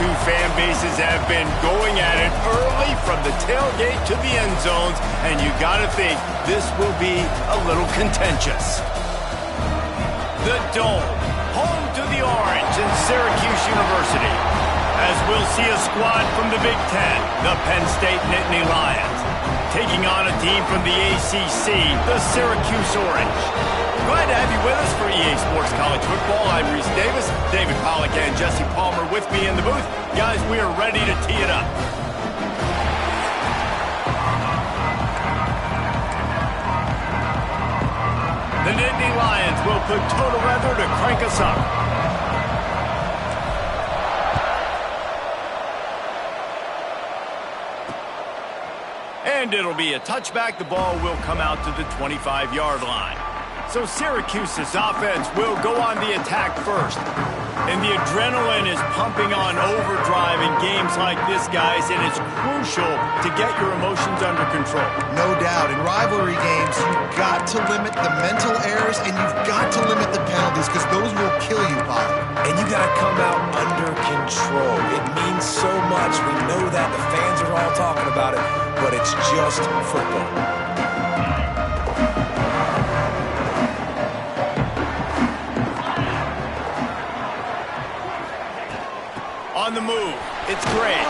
two fan bases have been going at it early from the tailgate to the end zones, and you got to think this will be a little contentious. The Dome, home to the Orange in Syracuse University, as we'll see a squad from the Big Ten, the Penn State Nittany Lions, taking on a team from the ACC, the Syracuse Orange. Glad to have you with us for EA Sports College Football. I'm Reese Davis, David Pollack and Jesse Palmer with me in the booth. Guys, we are ready to tee it up. The Nittany Lions will put total weather to crank us up. And it'll be a touchback. The ball will come out to the 25-yard line. So Syracuse's offense will go on the attack first. And the adrenaline is pumping on overdrive in games like this, guys, and it's crucial to get your emotions under control. No doubt. In rivalry games, you've got to limit the mental errors and you've got to limit the penalties because those will kill you, Bob. And you got to come out under control. It means so much. We know that. The fans are all talking about it, but it's just football. On the move, it's Gray.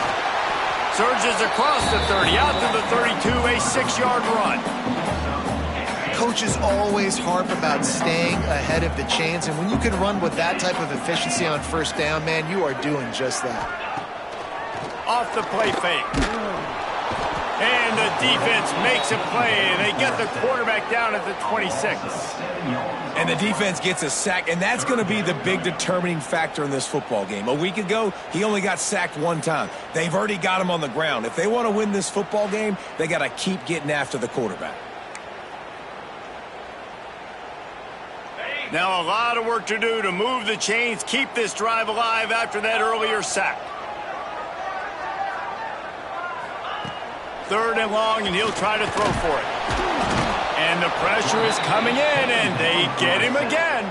Surges across the 30, out to the 32, a 6-yard run. Coaches always harp about staying ahead of the chains, and when you can run with that type of efficiency on first down, man, you are doing just that. Off the play fake. And the defense makes a play, and they get the quarterback down at the 26. And the defense gets a sack, and that's going to be the big determining factor in this football game. A week ago, he only got sacked one time. They've already got him on the ground. If they want to win this football game, they got to keep getting after the quarterback. Now a lot of work to do to move the chains, keep this drive alive after that earlier sack. 3rd and long, and he'll try to throw for it. And the pressure is coming in, and they get him again.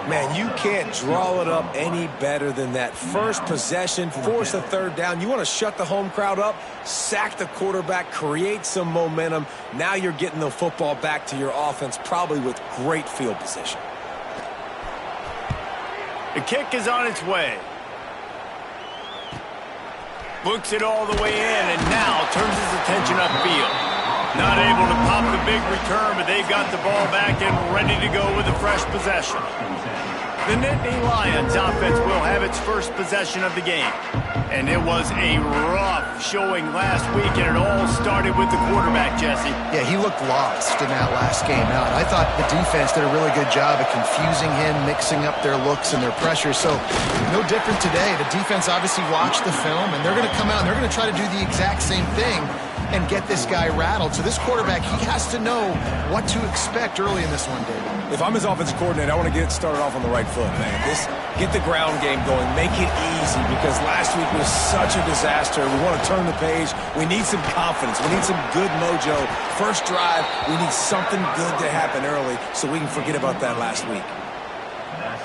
Man, you can't draw it up any better than that. First possession, force a 3rd down. You want to shut the home crowd up, sack the quarterback, create some momentum. Now you're getting the football back to your offense, probably with great field position. The kick is on its way. Looks it all the way in, and now turns his attention upfield. Not able to pop the big return, but they've got the ball back and ready to go with a fresh possession. The Nittany Lions offense will have its first possession of the game. And it was a rough showing last week, and it all started with the quarterback, Jesse. Yeah, he looked lost in that last game out. I thought the defense did a really good job of confusing him, mixing up their looks and their pressure. So no different today. The defense obviously watched the film, and they're going to come out and they're going to try to do the exact same thing and get this guy rattled. So this quarterback, he has to know what to expect early in this one, David. If I'm his offensive coordinator, I want to get started off on the right foot, man. Get the ground game going. Make it easy because last week was such a disaster. We want to turn the page. We need some confidence. We need some good mojo. First drive, we need something good to happen early so we can forget about that last week.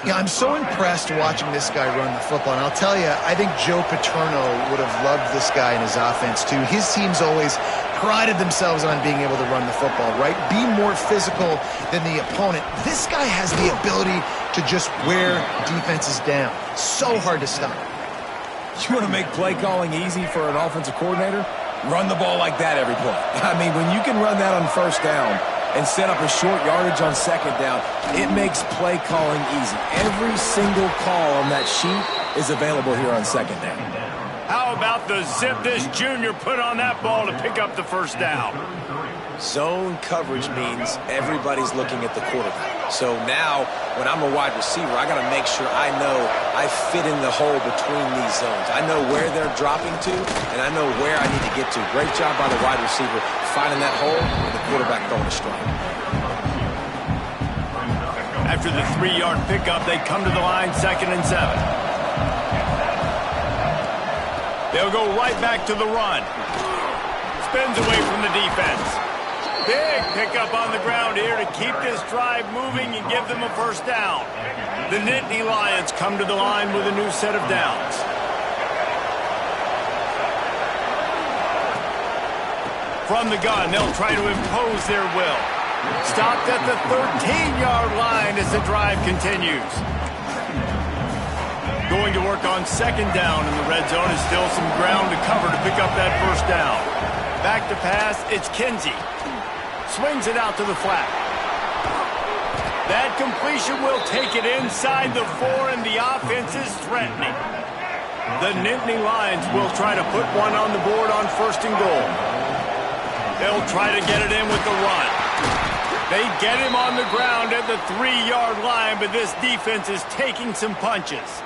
Yeah, I'm so impressed watching this guy run the football. And I'll tell you, I think Joe Paterno would have loved this guy in his offense, too. His teams always prided themselves on being able to run the football, right? Be more physical than the opponent. This guy has the ability to just wear defenses down. So hard to stop. You want to make play calling easy for an offensive coordinator? Run the ball like that every play. I mean, when you can run that on first down and set up a short yardage on 2nd down, it makes play calling easy. Every single call on that sheet is available here on 2nd down. How about the zip this junior put on that ball to pick up the first down? Zone coverage means everybody's looking at the quarterback. So now, when I'm a wide receiver, I got to make sure I know I fit in the hole between these zones. I know where they're dropping to, and I know where I need to get to. Great job by the wide receiver finding that hole and the quarterback throwing a strike. After the 3-yard pickup, they come to the line, 2nd and 7. They'll go right back to the run. Spins away from the defense. Big pickup on the ground here to keep this drive moving and give them a first down. The Nittany Lions come to the line with a new set of downs. From the gun, they'll try to impose their will. Stopped at the 13-yard line as the drive continues. Going to work on second down in the red zone is still some ground to cover to pick up that first down. Back to pass, it's Kinsey. Swings it out to the flat. That completion will take it inside the 4, and the offense is threatening. The Nittany Lions will try to put one on the board on first and goal. They'll try to get it in with the run. They get him on the ground at the 3-yard line, but this defense is taking some punches.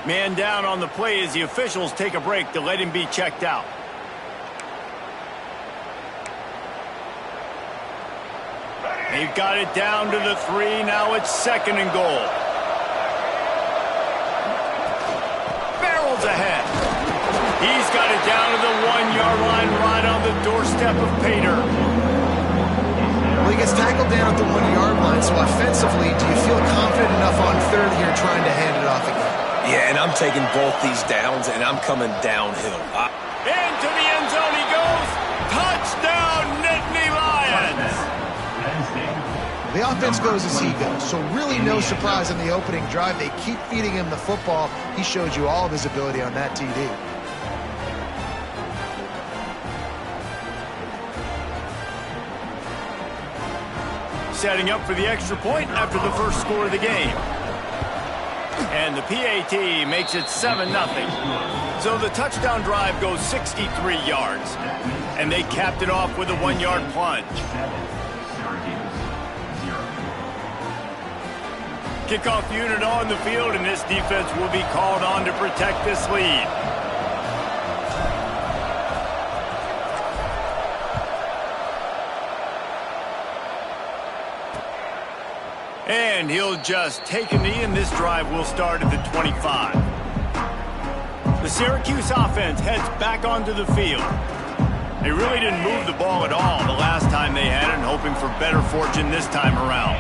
Man down on the play as the officials take a break to let him be checked out. They've got it down to the 3. Now it's second and goal. Barrels ahead. He's got it down to the 1-yard line right on the doorstep of Pater. Well, he gets tackled down at the 1-yard line, so offensively, do you feel confident enough on third here trying to hand it off again? Yeah, and I'm taking both these downs, and I'm coming downhill. Into the end zone he goes. Touchdown, Nittany Lions. The offense goes as he goes, so really no surprise in the opening drive. They keep feeding him the football. He showed you all of his ability on that TD. Setting up for the extra point after the first score of the game. And the PAT makes it 7-0. So the touchdown drive goes 63 yards. And they capped it off with a 1-yard plunge. Kickoff unit on the field, and this defense will be called on to protect this lead. And he'll just take a knee, and this drive will start at the 25. The Syracuse offense heads back onto the field. They really didn't move the ball at all the last time they had it, and hoping for better fortune this time around.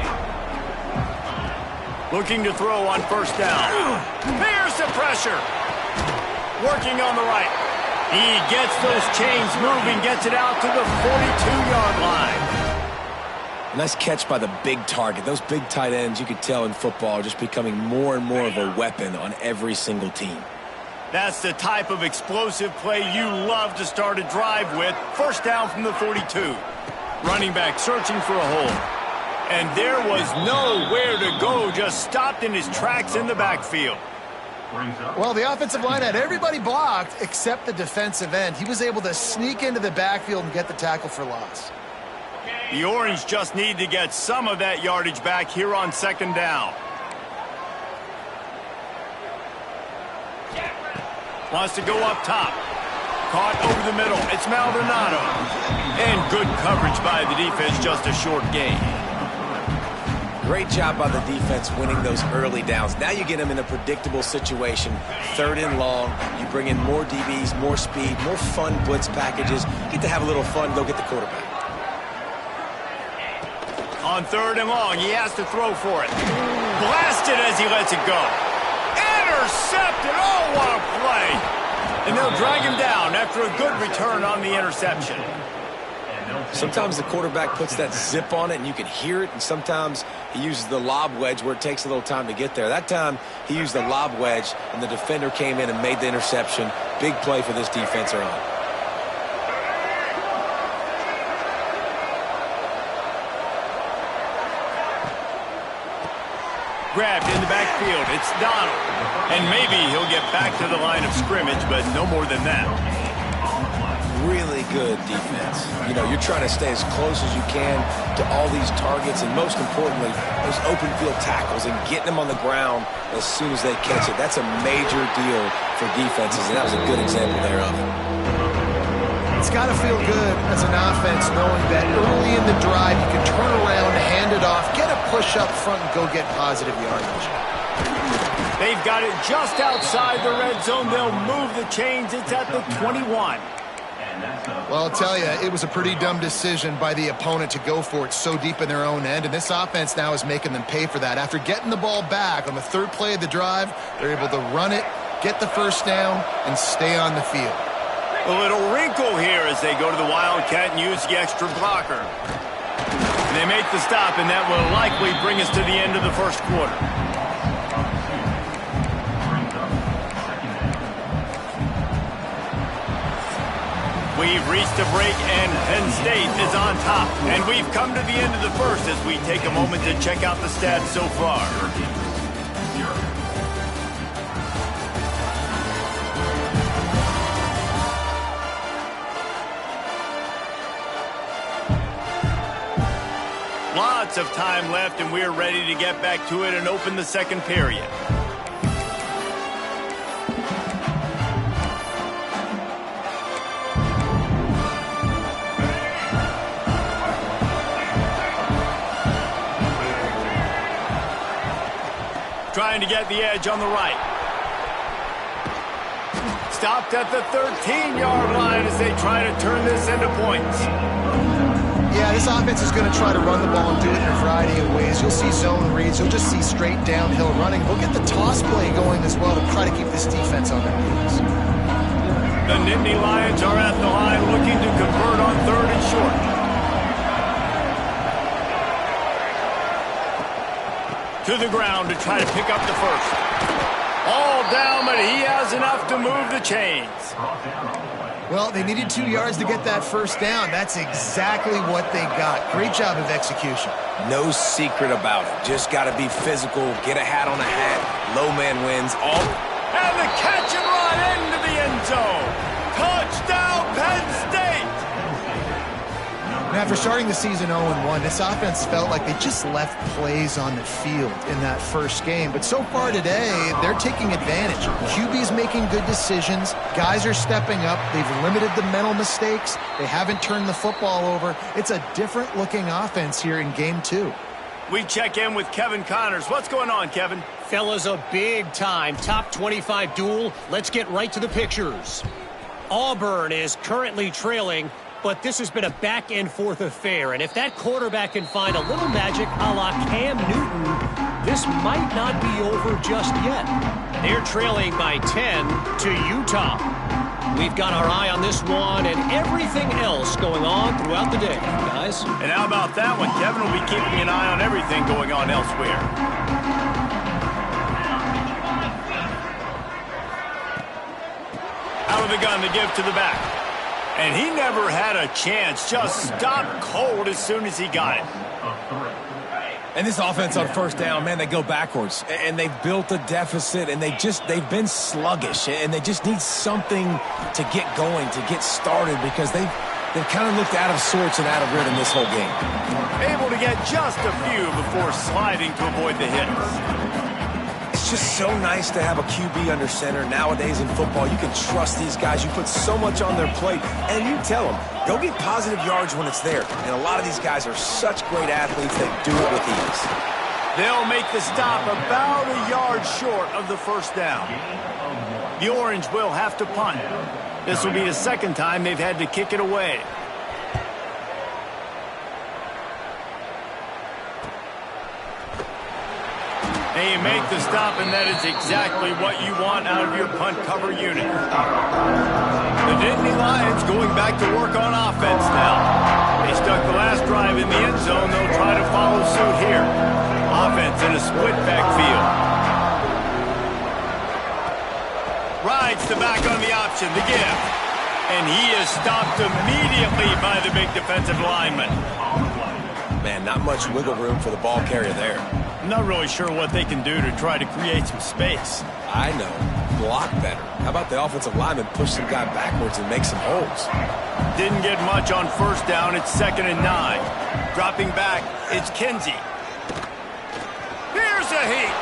Looking to throw on first down. Here's the pressure. Working on the right. He gets those chains moving, gets it out to the 42-yard line. Nice catch by the big target. Those big tight ends, you could tell in football, are just becoming more and more of a weapon on every single team. That's the type of explosive play you love to start a drive with. First down from the 42. Running back searching for a hole. And there was nowhere to go, just stopped in his tracks in the backfield. Well, the offensive line had everybody blocked except the defensive end. He was able to sneak into the backfield and get the tackle for loss. The Orange just need to get some of that yardage back here on second down. Wants to go up top. Caught over the middle. It's Maldonado. And good coverage by the defense, just a short gain. Great job by the defense winning those early downs. Now you get them in a predictable situation. Third and long. You bring in more DBs, more speed, more fun blitz packages. You get to have a little fun, go get the quarterback. On third and long, he has to throw for it. Blasted as he lets it go. Intercepted. Oh, what a play. And they'll drag him down after a good return on the interception. Sometimes the quarterback puts that zip on it and you can hear it, and sometimes he uses the lob wedge where it takes a little time to get there. That time he used the lob wedge and the defender came in and made the interception. Big play for this defense early. Grabbed in the backfield. It's Donald. And maybe he'll get back to the line of scrimmage, but no more than that. Really good defense. You know, you're trying to stay as close as you can to all these targets, and most importantly, those open field tackles and getting them on the ground as soon as they catch it. That's a major deal for defenses, and that was a good example thereof. It's got to feel good as an offense knowing that early in the drive you can turn around, hand it off, get a push up front, and go get positive yardage. They've got it just outside the red zone. They'll move the chains. It's at the 21. Well, I'll tell you, it was a pretty dumb decision by the opponent to go for it so deep in their own end, and this offense now is making them pay for that. After getting the ball back on the third play of the drive, they're able to run it, get the first down, and stay on the field. A little wrinkle here as they go to the Wildcat and use the extra blocker. They make the stop, and that will likely bring us to the end of the first quarter. We've reached a break, and Penn State is on top. And we've come to the end of the first as we take a moment to check out the stats so far. Lots of time left, and we're ready to get back to it and open the second period. Trying to get the edge on the right. Stopped at the 13-yard line as they try to turn this into points. Yeah, this offense is going to try to run the ball and do it in a variety of ways. You'll see zone reads. You'll just see straight downhill running. We'll get the toss play going as well to try to keep this defense on their heels. The Nittany Lions are at the line looking to convert on 3rd and short. To the ground to try to pick up the first. All down, but he has enough to move the chains. Well, they needed 2 yards to get that first down. That's exactly what they got. Great job of execution. No secret about it. Just got to be physical, get a hat on a hat. Low man wins. All. And the catch and run into the end zone. Touchdown, Penn State! And after starting the season 0-1, this offense felt like they just left plays on the field in that first game. But so far today, they're taking advantage. QB's making good decisions. Guys are stepping up. They've limited the mental mistakes. They haven't turned the football over. It's a different-looking offense here in Game 2. We check in with Kevin Connors. What's going on, Kevin? Fellas, a big-time top 25 duel. Let's get right to the pictures. Auburn is currently trailing, but this has been a back-and-forth affair. And if that quarterback can find a little magic a la Cam Newton, this might not be over just yet. They're trailing by 10 to Utah. We've got our eye on this one and everything else going on throughout the day, guys. And how about that one? Kevin will be keeping an eye on everything going on elsewhere. Out of the gun to give to the back. And he never had a chance. Just stopped cold as soon as he got it. And this offense on first down, man, they go backwards. And they've built a deficit, and they've been sluggish. And they just need something to get going, to get started, because they've kind of looked out of sorts and out of rhythm this whole game. Able to get just a few before sliding to avoid the hits. It's just so nice to have a QB under center. Nowadays in football, you can trust these guys. You put so much on their plate, and you tell them, go get positive yards when it's there. And a lot of these guys are such great athletes that do it with ease. They'll make the stop about a yard short of the first down. The Orange will have to punt. This will be the second time they've had to kick it away. And you make the stop, and that is exactly what you want out of your punt cover unit. The Nittany Lions going back to work on offense now. They stuck the last drive in the end zone. They'll try to follow suit here. Offense in a split backfield. Rides the back on the option, the give. And he is stopped immediately by the big defensive lineman. Man, not much wiggle room for the ball carrier there. I'm not really sure what they can do to try to create some space. I know. Block better. How about the offensive lineman push some guy backwards and make some holes? Didn't get much on first down. It's 2nd and 9. Dropping back, it's Kinsey. Here's a heat.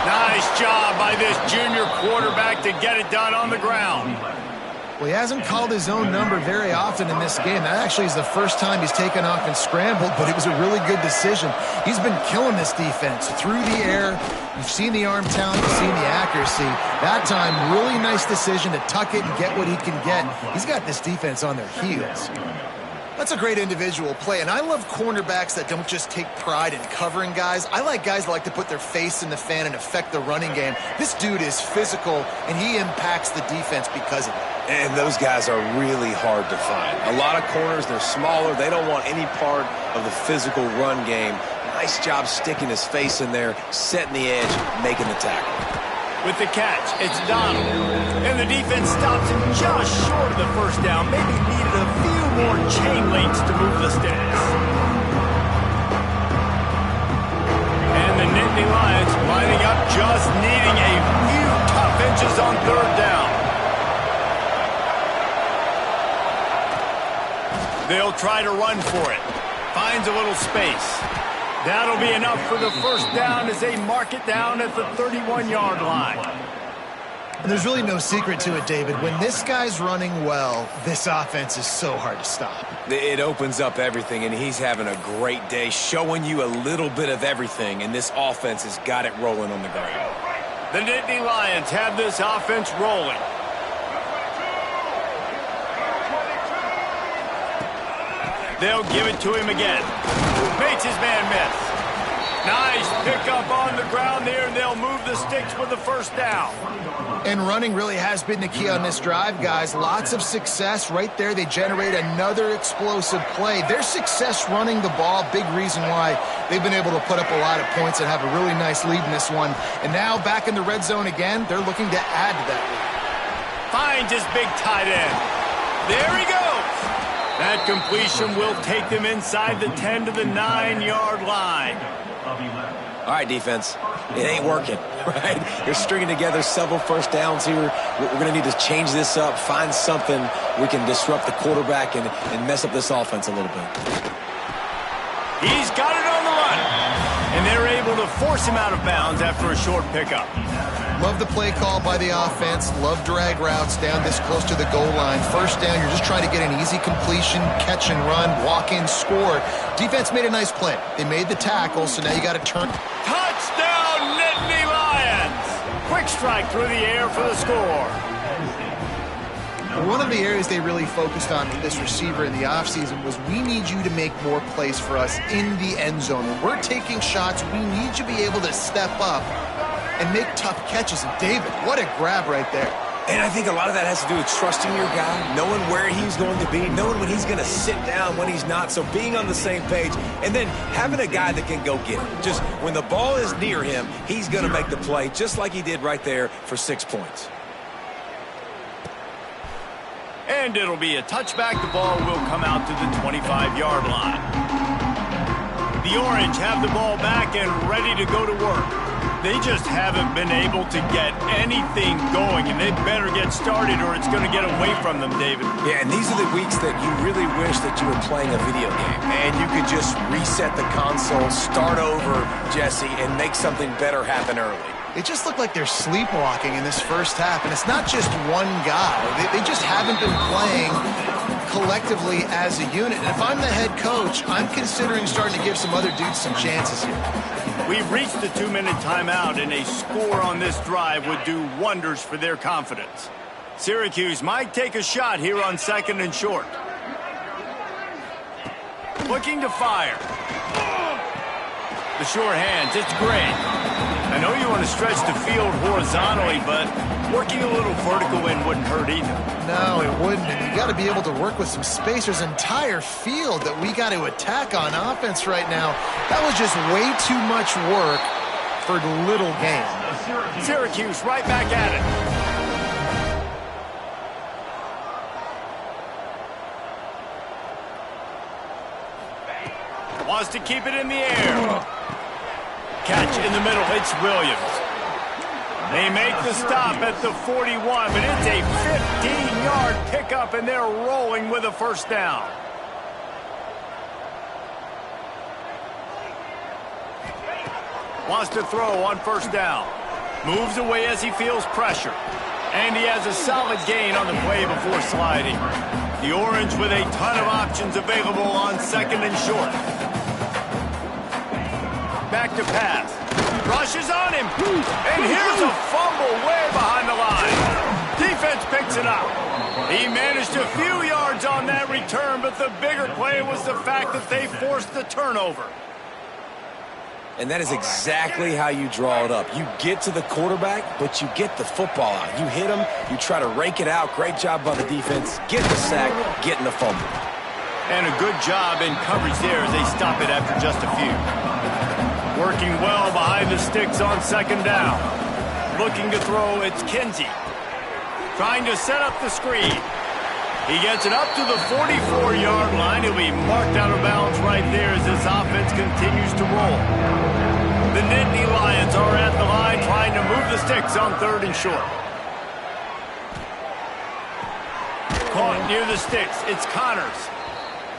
Nice job by this junior quarterback to get it done on the ground. Well, he hasn't called his own number very often in this game. That actually is the first time he's taken off and scrambled, but it was a really good decision. He's been killing this defense through the air. You've seen the arm talent, you've seen the accuracy. That time, really nice decision to tuck it and get what he can get. He's got this defense on their heels. That's a great individual play, and I love cornerbacks that don't just take pride in covering guys. I like guys that like to put their face in the fan and affect the running game. This dude is physical, and he impacts the defense because of it. And those guys are really hard to find. A lot of corners, they're smaller. They don't want any part of the physical run game. Nice job sticking his face in there, setting the edge, making the tackle. With the catch, it's Donald. And the defense stops him just short of the first down. Maybe needed a few more chain links to move the sticks. And the Nittany Lions lining up, just needing a few tough inches on third down. They'll try to run for it. Finds a little space. That'll be enough for the first down as they mark it down at the 31-yard line. And there's really no secret to it, David. When this guy's running well, this offense is so hard to stop. It opens up everything, and he's having a great day, showing you a little bit of everything, and this offense has got it rolling on the ground. The Nittany Lions have this offense rolling. They'll give it to him again. Makes his man miss. Nice pickup on the ground there, and they'll move the sticks with the first down. And running really has been the key on this drive, guys. Lots of success right there. They generate another explosive play. Their success running the ball, big reason why they've been able to put up a lot of points and have a really nice lead in this one. And now back in the red zone again, they're looking to add to that lead. Finds his big tight end. There he goes. That completion will take them inside the 10 to the 9-yard line. All right, defense. It ain't working, right? You're stringing together several first downs here. We're going to need to change this up, find something we can disrupt the quarterback and mess up this offense a little bit. He's got it on the run. And they're able to force him out of bounds after a short pickup. Love the play call by the offense. Love drag routes down this close to the goal line. First down, you're just trying to get an easy completion, catch and run, walk in, score. Defense made a nice play. They made the tackle, so now you got to turn. Touchdown, Nittany Lions! Quick strike through the air for the score. One of the areas they really focused on with this receiver in the offseason was we need you to make more plays for us in the end zone. When we're taking shots, we need you to be able to step up and make tough catches. And David, what a grab right there. And I think a lot of that has to do with trusting your guy, knowing where he's going to be, knowing when he's going to sit down, when he's not. So being on the same page, and then having a guy that can go get it. Just when the ball is near him, he's going to make the play, just like he did right there for 6 points. And it'll be a touchback. The ball will come out to the 25-yard line. The Orange have the ball back and ready to go to work. They just haven't been able to get anything going, and they better get started or it's going to get away from them, David. Yeah, and these are the weeks that you really wish that you were playing a video game, and you could just reset the console, start over, Jesse, and make something better happen early. It just looked like they're sleepwalking in this first half, and it's not just one guy. They just haven't been playing collectively as a unit. And if I'm the head coach, I'm considering starting to give some other dudes some chances here. We've reached the 2-minute timeout, and a score on this drive would do wonders for their confidence. Syracuse might take a shot here on 2nd and short. Looking to fire. The short hands, it's great. I know you want to stretch the field horizontally, but working a little vertical in wouldn't hurt either. No, it wouldn't. And you got to be able to work with some space. There's an entire field that we got to attack on offense right now. That was just way too much work for little gain. Syracuse right back at it. Wants to keep it in the air. Catch in the middle, it's Williams. They make the stop at the 41, but it's a 15-yard pickup, and they're rolling with a first down. Wants to throw on first down. Moves away as he feels pressure. And he has a solid gain on the play before sliding. The Orange with a ton of options available on 2nd and short. Back to pass. Rushes on him. And here's a fumble way behind the line. Defense picks it up. He managed a few yards on that return, but the bigger play was the fact that they forced the turnover. And that is exactly how you draw it up. You get to the quarterback, but you get the football out. You hit him, you try to rake it out. Great job by the defense. Get the sack, getting the fumble. And a good job in coverage there as they stop it after just a few. Working well behind the sticks on second down. Looking to throw, it's Kinsey. Trying to set up the screen. He gets it up to the 44-yard line. He'll be marked out of bounds right there as this offense continues to roll. The Nittany Lions are at the line trying to move the sticks on 3rd and short. Caught near the sticks. It's Connors.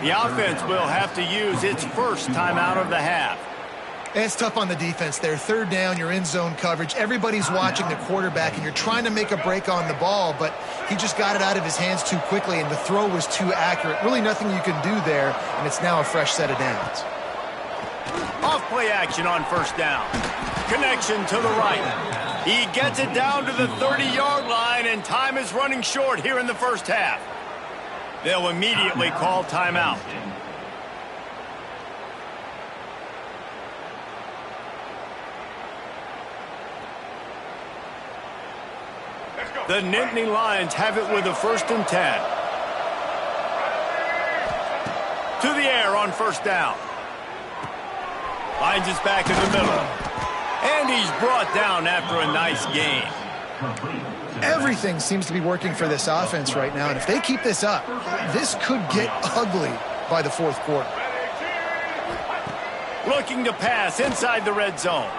The offense will have to use its first timeout of the half. It's tough on the defense there. 3rd down, you're in zone coverage. Everybody's watching the quarterback, and you're trying to make a break on the ball, but he just got it out of his hands too quickly, and the throw was too accurate. Really nothing you can do there, and it's now a fresh set of downs. Off-play action on 1st down. Connection to the right. He gets it down to the 30-yard line, and time is running short here in the first half. They'll immediately call timeout. The Nittany Lions have it with a 1st and 10. To the air on 1st down. Finds us back in the middle. And he's brought down after a nice gain. Everything seems to be working for this offense right now, and if they keep this up, this could get ugly by the 4th quarter. Looking to pass inside the red zone.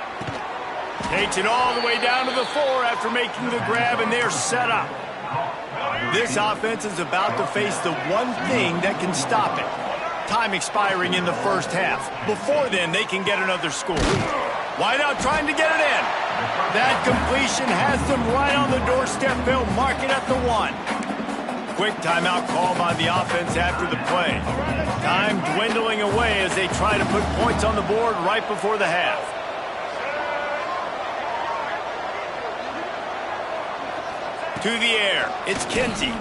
Takes it all the way down to the 4 after making the grab, and they're set up. This offense is about to face the one thing that can stop it. Time expiring in the first half. Before then, they can get another score. Wideout trying to get it in. That completion has them right on the doorstep. They'll mark it at the 1. Quick timeout call by the offense after the play. Time dwindling away as they try to put points on the board right before the half. To the air, it's Kinsey.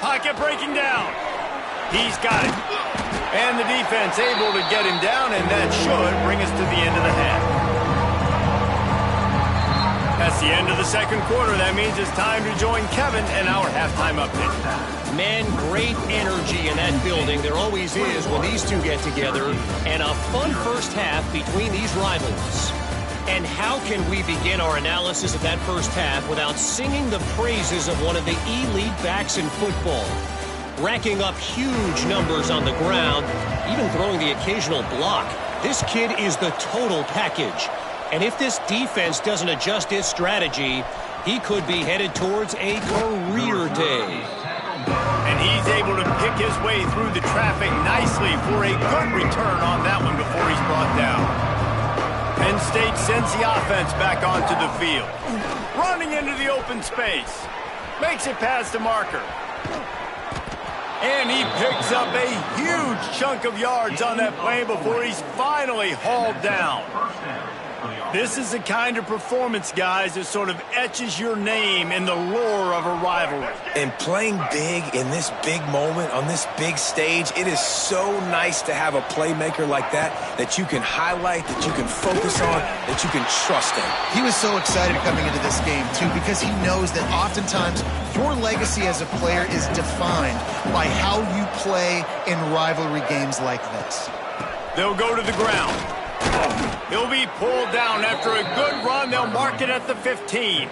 Pocket breaking down. He's got it. And the defense able to get him down, and that should bring us to the end of the half. That's the end of the 2nd quarter. That means it's time to join Kevin and our halftime update. Man, great energy in that building. There always is when these two get together. And a fun first half between these rivals. And how can we begin our analysis of that first half without singing the praises of one of the elite backs in football? Racking up huge numbers on the ground, even throwing the occasional block. This kid is the total package. And if this defense doesn't adjust its strategy, he could be headed towards a career day. And he's able to pick his way through the traffic nicely for a good return on that one before he's brought down. Penn State sends the offense back onto the field. Running into the open space. Makes it past the marker. And he picks up a huge chunk of yards on that play before he's finally hauled down. This is the kind of performance, guys, that sort of etches your name in the lore of a rivalry. And playing big in this big moment, on this big stage, it is so nice to have a playmaker like that you can highlight, that you can focus on, that you can trust in. He was so excited coming into this game, too, because he knows that oftentimes your legacy as a player is defined by how you play in rivalry games like this. They'll go to the ground. He'll be pulled down after a good run. They'll mark it at the 15.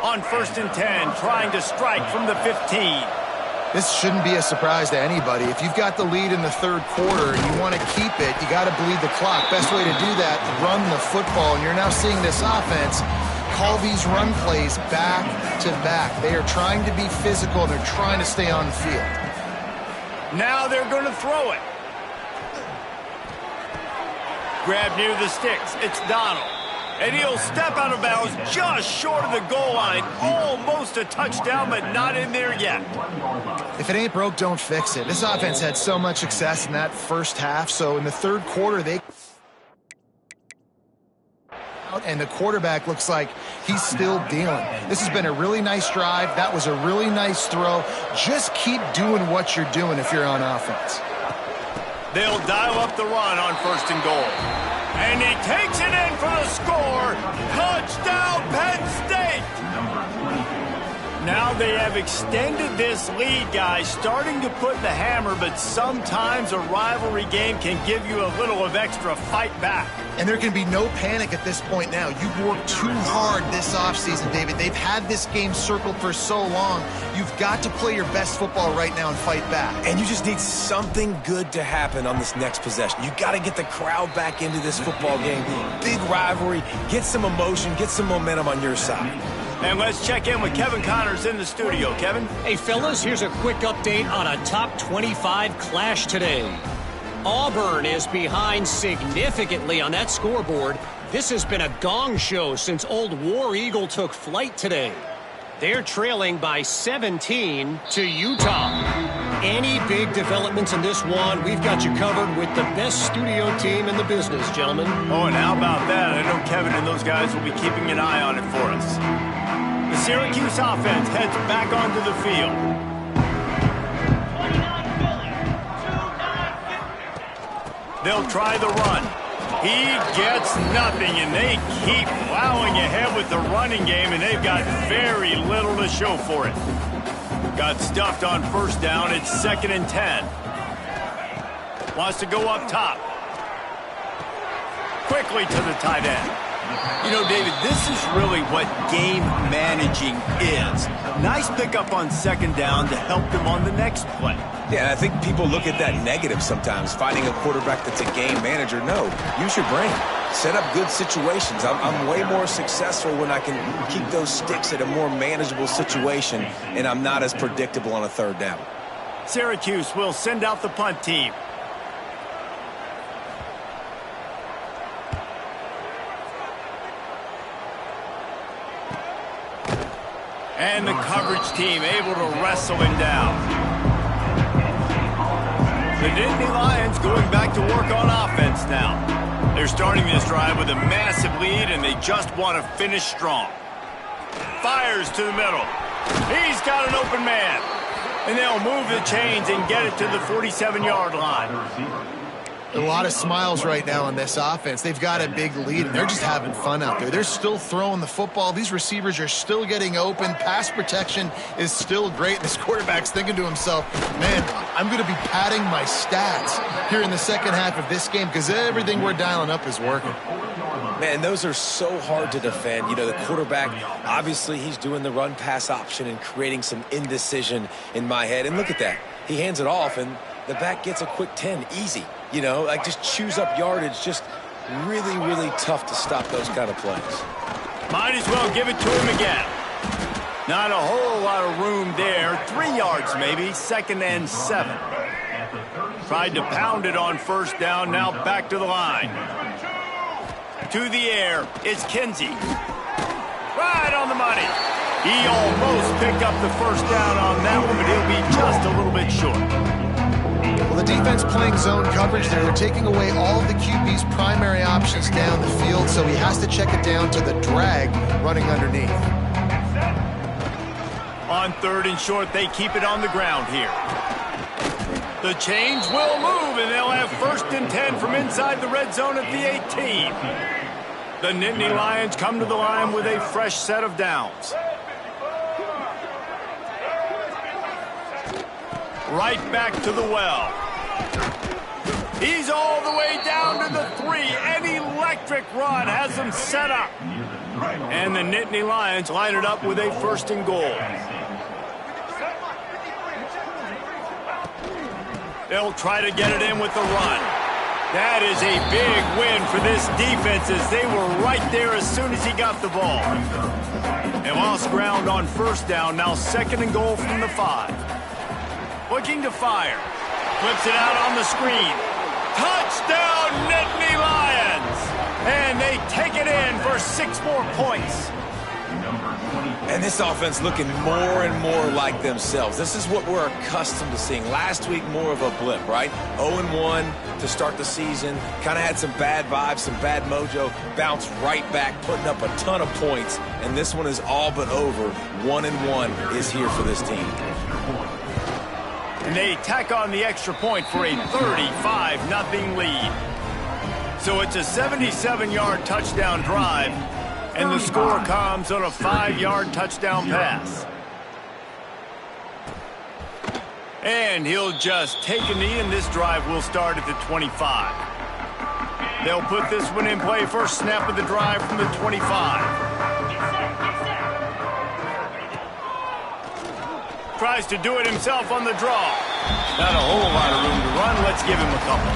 On 1st and 10, trying to strike from the 15. This shouldn't be a surprise to anybody. If you've got the lead in the 3rd quarter and you want to keep it, you got to bleed the clock. Best way to do that, run the football. And you're now seeing this offense call these run plays back to back. They are trying to be physical, and they're trying to stay on the field. Now they're going to throw it. Grab near the sticks. It's Donald. And he'll step out of bounds just short of the goal line. Almost a touchdown, but not in there yet. If it ain't broke, don't fix it. This offense had so much success in that first half, so in the 3rd quarter, out, and the quarterback looks like he's still dealing. This has been a really nice drive. That was a really nice throw. Just keep doing what you're doing if you're on offense. They'll dial up the run on 1st and goal. And he takes it in for the score. Touchdown, Penn State! Now they have extended this lead, guys, starting to put the hammer, but sometimes a rivalry game can give you a little of extra fight back. And there can be no panic at this point now. You've worked too hard this offseason, David. They've had this game circled for so long. You've got to play your best football right now and fight back. And you just need something good to happen on this next possession. You got to get the crowd back into this football game. Big rivalry. Get some emotion. Get some momentum on your side. And let's check in with Kevin Connors in the studio. Kevin? Hey, fellas, here's a quick update on a top 25 clash today. Auburn is behind significantly on that scoreboard. This has been a gong show since old War Eagle took flight today. They're trailing by 17 to Utah. Any big developments in this one, we've got you covered with the best studio team in the business, gentlemen. Oh, and how about that? I know Kevin and those guys will be keeping an eye on it for us. The Syracuse offense heads back onto the field. They'll try the run. He gets nothing, and they keep plowing ahead with the running game, and they've got very little to show for it. Got stuffed on 1st down. It's 2nd and 10. Wants to go up top. Quickly to the tight end. You know, David, this is really what game managing is. Nice pickup on 2nd down to help them on the next play. Yeah, I think people look at that negative sometimes, finding a quarterback that's a game manager. No, use your brain. Set up good situations. I'm way more successful when I can keep those sticks at a more manageable situation, and I'm not as predictable on a 3rd down. Syracuse will send out the punt team. And the coverage team able to wrestle him down. The Nittany Lions going back to work on offense now. They're starting this drive with a massive lead, and they just want to finish strong. Fires to the middle. He's got an open man. And they'll move the chains and get it to the 47-yard line. A lot of smiles right now on this offense. They've got a big lead, and they're just having fun out there. They're still throwing the football. These receivers are still getting open. Pass protection is still great. This quarterback's thinking to himself, man, I'm going to be padding my stats here in the second half of this game because everything we're dialing up is working. Man, those are so hard to defend. You know, the quarterback, obviously he's doing the run-pass option and creating some indecision in my head. And look at that. He hands it off, and the back gets a quick 10, easy. You know, like just chews up yardage. Just really, really tough to stop those kind of plays. Might as well give it to him again. Not a whole lot of room there. 3 yards maybe, 2nd and 7. Tried to pound it on 1st down, now back to the line. To the air, it's Kinsey. Right on the money. He almost picked up the 1st down on that one, but he'll be just a little bit short. Well, the defense playing zone coverage there. They're taking away all of the QB's primary options down the field, so he has to check it down to the drag running underneath. On 3rd and short, they keep it on the ground here. The chains will move, and they'll have 1st and 10 from inside the red zone at the 18. The Nittany Lions come to the line with a fresh set of downs. Right back to the well. He's all the way down to the 3. An electric run has them set up. And the Nittany Lions line it up with a 1st and goal. They'll try to get it in with the run. That is a big win for this defense as they were right there as soon as he got the ball. They lost ground on 1st down, now 2nd and goal from the 5. Looking to fire. Flips it out on the screen. Touchdown, Nittany Lions! And they take it in for 6 more points. And this offense looking more and more like themselves. This is what we're accustomed to seeing. Last week, more of a blip, right? 0-1 to start the season. Kind of had some bad vibes, some bad mojo. Bounced right back, putting up a ton of points. And this one is all but over. 1-1 is here for this team. And they tack on the extra point for a 35-0 lead. So it's a 77-yard touchdown drive. And the score comes on a 5-yard touchdown pass. And he'll just take a knee, and this drive will start at the 25. They'll put this one in play. First snap of the drive from the 25. Tries to do it himself on the draw. Not a whole lot of room to run. Let's give him a couple.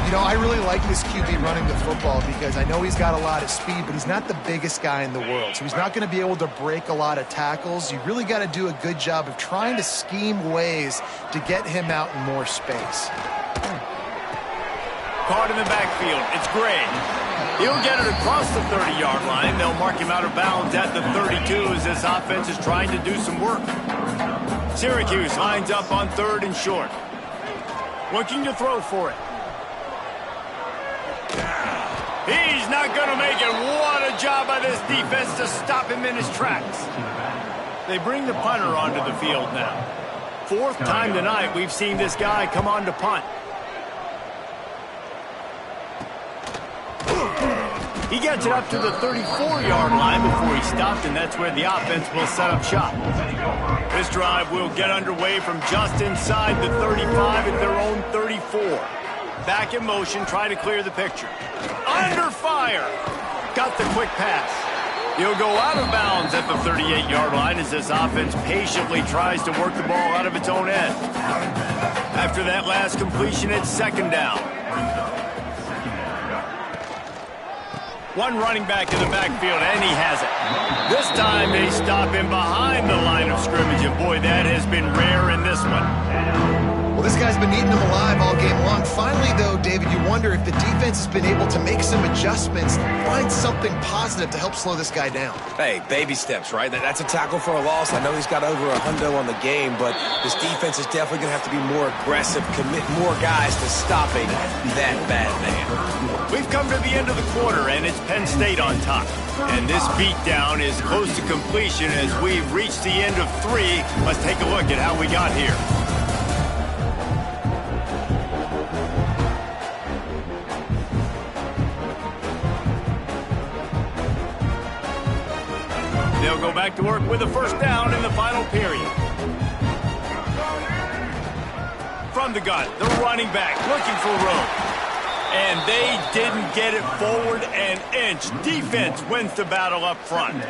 You know, I really like this QB running the football because I know he's got a lot of speed, but he's not the biggest guy in the world. So he's not going to be able to break a lot of tackles. You really got to do a good job of trying to scheme ways to get him out in more space. Caught in the backfield. It's Gray. He'll get it across the 30-yard line. They'll mark him out of bounds at the 32 as this offense is trying to do some work. Syracuse lines up on 3rd and short. Looking to throw for it. He's not going to make it. What a job by this defense to stop him in his tracks. They bring the punter onto the field now. 4th time tonight we've seen this guy come on to punt. He gets it up to the 34-yard line before he stopped, and that's where the offense will set up shop. This drive will get underway from just inside the 35 at their own 34. Back in motion, try to clear the picture. Under fire. Got the quick pass. He'll go out of bounds at the 38-yard line as this offense patiently tries to work the ball out of its own end. After that last completion, it's 2nd down. One running back in the backfield, and he has it. This time they stop him behind the line of scrimmage, and boy, that has been rare in this one. Well, this guy's been eating them alive all game long. Finally, though, David, you wonder if the defense has been able to make some adjustments, find something positive to help slow this guy down. Hey, baby steps, right? That's a tackle for a loss. I know he's got over a hundo on the game, but this defense is definitely going to have to be more aggressive, commit more guys to stopping that bad man. We've come to the end of the quarter, and it's Penn State on top. And this beatdown is close to completion as we've reached the end of 3. Let's take a look at how we got here. They'll go back to work with a 1st down in the final period. From the gun, the running back looking for room. And they didn't get it forward an inch. Defense wins the battle up front.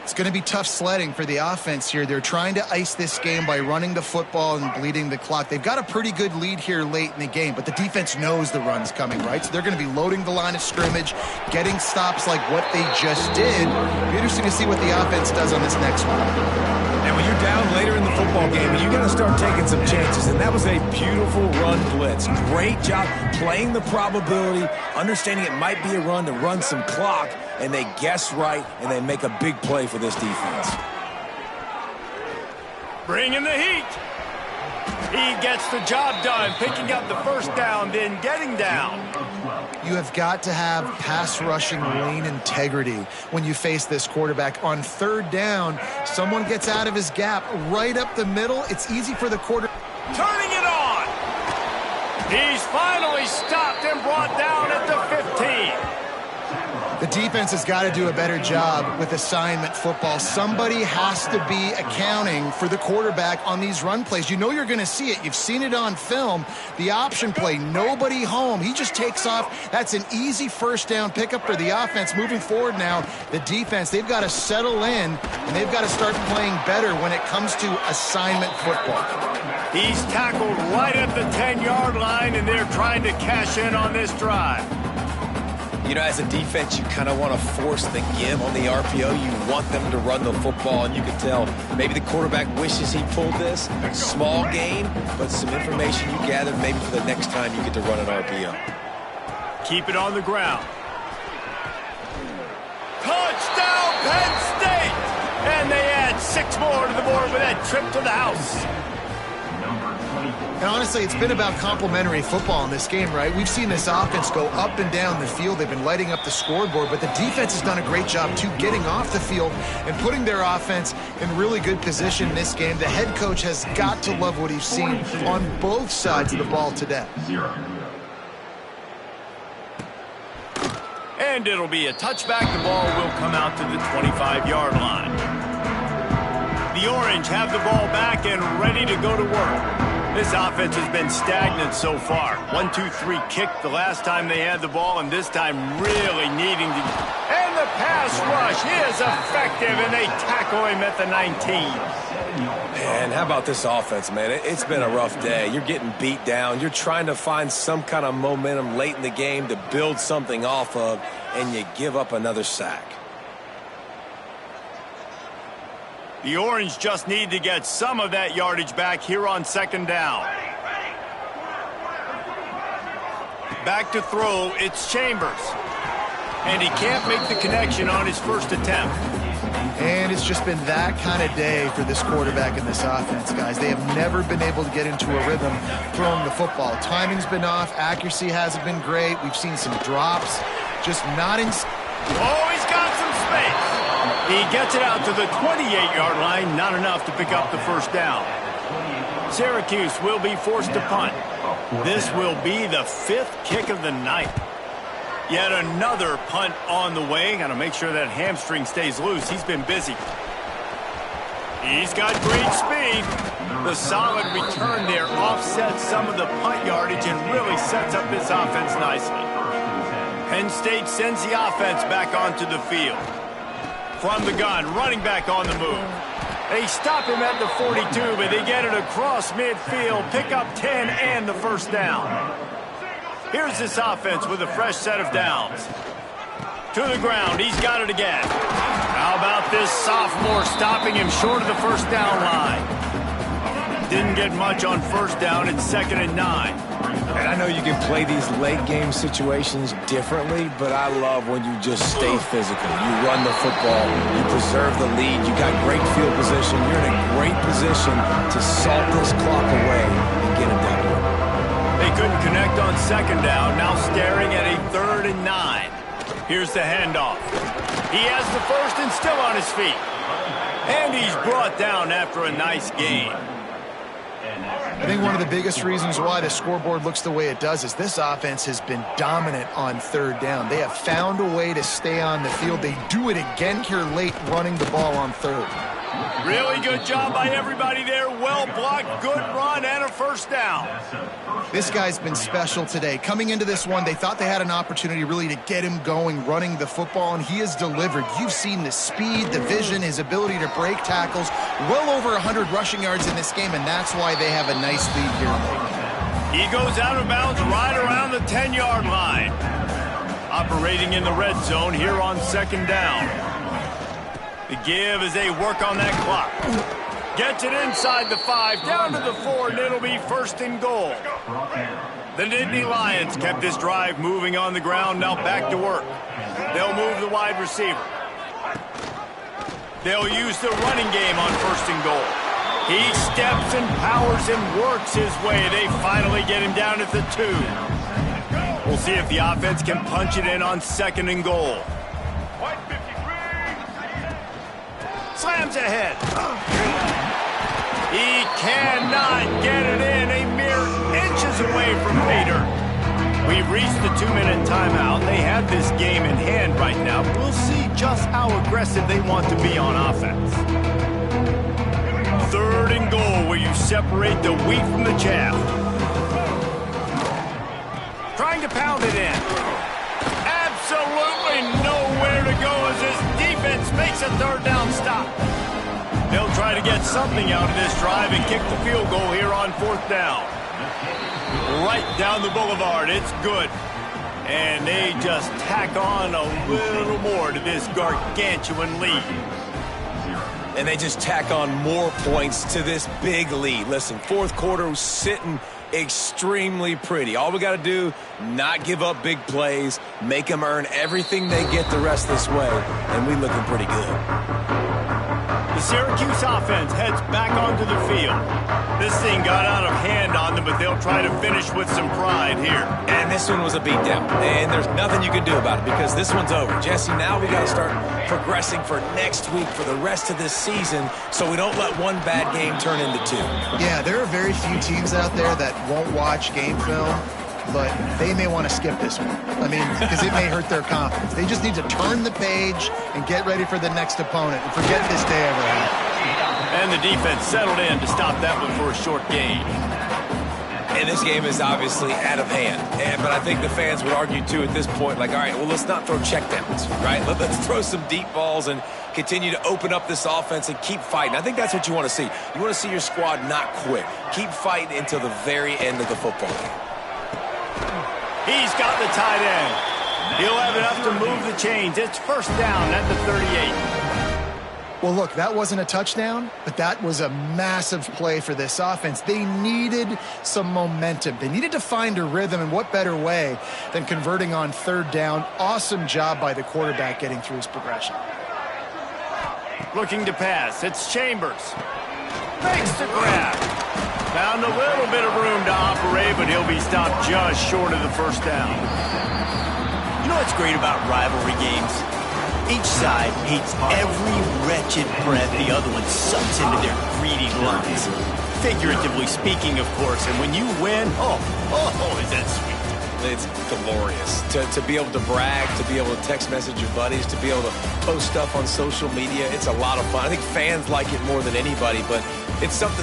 It's going to be tough sledding for the offense here. They're trying to ice this game by running the football and bleeding the clock. They've got a pretty good lead here late in the game, but the defense knows the run's coming, right? So they're going to be loading the line of scrimmage, getting stops like what they just did. It'll be interesting to see what the offense does on this next one. And when you're down later in the football game, you got to start taking some chances. And that was a beautiful run blitz. Great job playing the probability, understanding it might be a run to run some clock, and they guess right, and they make a big play for this defense. Bringing the heat. He gets the job done, picking up the 1st down, then getting down. You have got to have pass rushing lane integrity when you face this quarterback. On 3rd down, someone gets out of his gap right up the middle. It's easy for the quarterback. Turning it on. He's finally stopped and brought down at the 15. The defense has got to do a better job with assignment football. Somebody has to be accounting for the quarterback on these run plays. You know you're going to see it. You've seen it on film. The option play, nobody home. He just takes off. That's an easy 1st down pickup for the offense. Moving forward now, the defense, they've got to settle in, and they've got to start playing better when it comes to assignment football. He's tackled right at the 10-yard line, and they're trying to cash in on this drive. You know, as a defense, you kind of want to force the give on the RPO. You want them to run the football, and you can tell maybe the quarterback wishes he pulled this. Small gain, but some information you gather maybe for the next time you get to run an RPO. Keep it on the ground. Touchdown, Penn State! And they add 6 more to the board with that trip to the house. And honestly, it's been about complementary football in this game, right? We've seen this offense go up and down the field. They've been lighting up the scoreboard, but the defense has done a great job, too, getting off the field and putting their offense in really good position in this game. The head coach has got to love what he's seen on both sides of the ball today. And it'll be a touchback. The ball will come out to the 25-yard line. The Orange have the ball back and ready to go to work. This offense has been stagnant so far. 1-2-3 kick the last time they had the ball, and this time really needing to... And the pass rush is effective, and they tackle him at the 19. And how about this offense, man? It's been a rough day. You're getting beat down. You're trying to find some kind of momentum late in the game to build something off of, and you give up another sack. The Orange just need to get some of that yardage back here on 2nd down. Back to throw, it's Chambers. And he can't make the connection on his first attempt. And it's just been that kind of day for this quarterback in this offense, guys. They have never been able to get into a rhythm throwing the football. Timing's been off. Accuracy hasn't been great. We've seen some drops. Just not in... Oh, he's got some space. He gets it out to the 28-yard line. Not enough to pick up the first down. Syracuse will be forced to punt. This will be the 5th kick of the night. Yet another punt on the way. Got to make sure that hamstring stays loose. He's been busy. He's got great speed. The solid return there offsets some of the punt yardage and really sets up this offense nicely. Penn State sends the offense back onto the field. From the gun, running back on the move. They stop him at the 42, but they get it across midfield, pick up 10 and the first down. Here's this offense with a fresh set of downs. To the ground, he's got it again. How about this sophomore stopping him short of the first down line? Didn't get much on first down. It's 2nd and 9. And I know you can play these late game situations differently, but I love when you just stay physical. You run the football, you preserve the lead, you got great field position, you're in a great position to salt this clock away and get it done. They couldn't connect on 2nd down, now staring at a 3rd and 9. Here's the handoff. He has the first and still on his feet. And he's brought down after a nice game. I think one of the biggest reasons why the scoreboard looks the way it does is this offense has been dominant on 3rd down. They have found a way to stay on the field. They do it again here late, running the ball on 3rd. Really good job by everybody there. Well blocked, good run, and a first down. This guy's been special today. Coming into this one, they thought they had an opportunity really to get him going, running the football, and he has delivered. You've seen the speed, the vision, his ability to break tackles. Well over 100 rushing yards in this game, and that's why they have a nice lead here late. He goes out of bounds right around the 10-yard line. Operating in the red zone here on 2nd down. The give as they work on that clock. Gets it inside the 5, down to the 4, and it'll be 1st and goal. The Nittany Lions kept this drive moving on the ground, now back to work. They'll move the wide receiver. They'll use the running game on 1st and goal. He steps and powers and works his way. They finally get him down at the 2. We'll see if the offense can punch it in on 2nd and goal. Slams ahead. He cannot get it in. A mere inches away from Bader. We've reached the 2-minute timeout. They have this game in hand right now. We'll see just how aggressive they want to be on offense. 3rd and goal, where you separate the wheat from the chaff. Trying to pound it in. Absolutely nowhere to go as this defense makes a 3rd down stop. They'll try to get something out of this drive and kick the field goal here on 4th down. Right down the boulevard. It's good. And they just tack on a little more to this gargantuan lead. And they just tack on more points to this big lead. Listen, 4th quarter was sitting extremely pretty. All we got to do, not give up big plays, make them earn everything they get the rest of this way, and we looking pretty good. The Syracuse offense heads back onto the field. This thing got out of hand on them, but they'll try to finish with some pride here. And this one was a beatdown, and there's nothing you can do about it because this one's over. Jesse, now we got to start progressing for next week for the rest of this season so we don't let one bad game turn into two. Yeah, there are very few teams out there that won't watch game film, but they may want to skip this one. I mean, because it may hurt their confidence. They just need to turn the page and get ready for the next opponent and forget this day ever happened. And the defense settled in to stop that one for a short gain. And this game is obviously out of hand. But I think the fans would argue, too, at this point, like, all right, well, let's not throw checkdowns, right? Let's throw some deep balls and continue to open up this offense and keep fighting. I think that's what you want to see. You want to see your squad not quit. Keep fighting until the very end of the football game. He's got the tight end. He'll have enough to move the chains. It's first down at the 38. Well, look, that wasn't a touchdown, but that was a massive play for this offense. They needed some momentum. They needed to find a rhythm, and what better way than converting on third down. Awesome job by the quarterback getting through his progression. Looking to pass. It's Chambers. Makes the grab. Found a little bit of room to operate, but he'll be stopped just short of the first down. You know what's great about rivalry games? Each side hates every wretched breath the other one sucks into their greedy lungs. Figuratively speaking, of course, and when you win, oh, is that sweet. It's glorious to be able to brag, to be able to text message your buddies, to be able to post stuff on social media. It's a lot of fun. I think fans like it more than anybody, but it's something